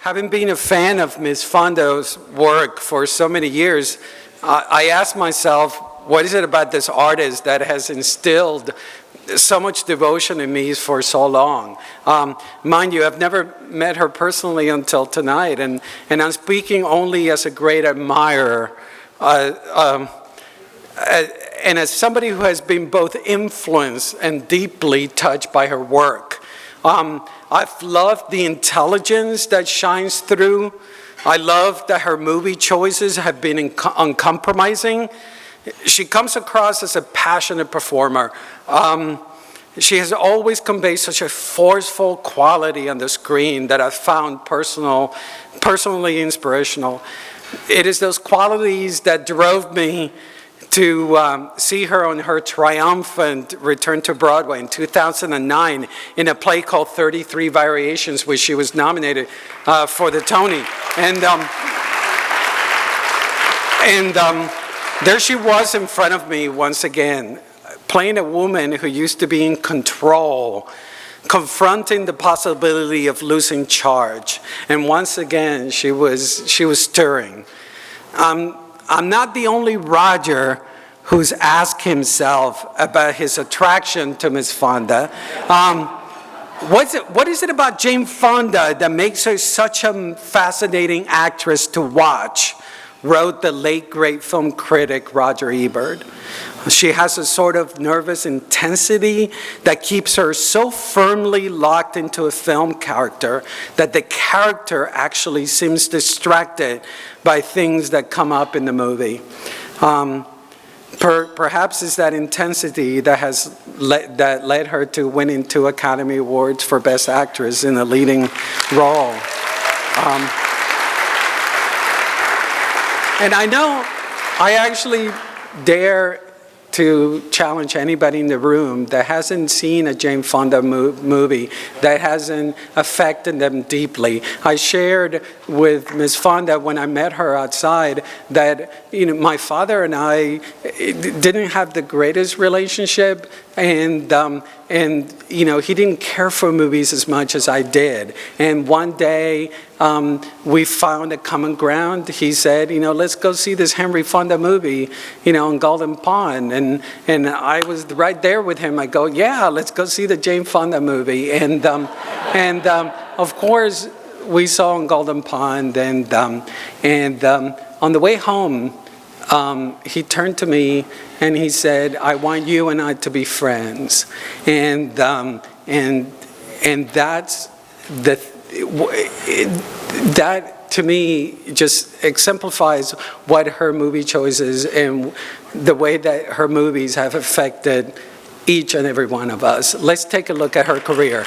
Having been a fan of Ms. Fonda's work for so many years, I asked myself, what is it about this artist that has instilled so much devotion in me for so long? Mind you, I've never met her personally until tonight, and I'm speaking only as a great admirer, and as somebody who has been both influenced and deeply touched by her work. I've loved the intelligence that shines through. I love that her movie choices have been uncompromising. She comes across as a passionate performer. She has always conveyed such a forceful quality on the screen that I've found personally inspirational. It is those qualities that drove me to see her on her triumphant return to Broadway in 2009 in a play called 33 Variations, which she was nominated for the Tony. And there she was in front of me once again, playing a woman who used to be in control, confronting the possibility of losing charge. And once again, she was stirring. I'm not the only Roger who's asked himself about his attraction to Ms. Fonda. What is it about Jane Fonda that makes her such a fascinating actress to watch? Wrote the late great film critic Roger Ebert. She has a sort of nervous intensity that keeps her so firmly locked into a film character that the character actually seems distracted by things that come up in the movie. Perhaps it's that intensity that led her to winning 2 Academy Awards for Best Actress in a leading role. And I know I actually dare to challenge anybody in the room that hasn't seen a Jane Fonda movie, that hasn't affected them deeply. I shared with Ms. Fonda when I met her outside that, my father and I didn't have the greatest relationship, and he didn't care for movies as much as I did. And one day we found a common ground. He said, let's go see this Henry Fonda movie, in Golden Pond. And I was right there with him. I go, yeah, let's go see the Jane Fonda movie. And of course, we saw in Golden Pond. And on the way home, he turned to me and he said, I want you and I to be friends. And that's that to me just exemplifies what her movie choices and the way that her movies have affected each and every one of us. Let's take a look at her career.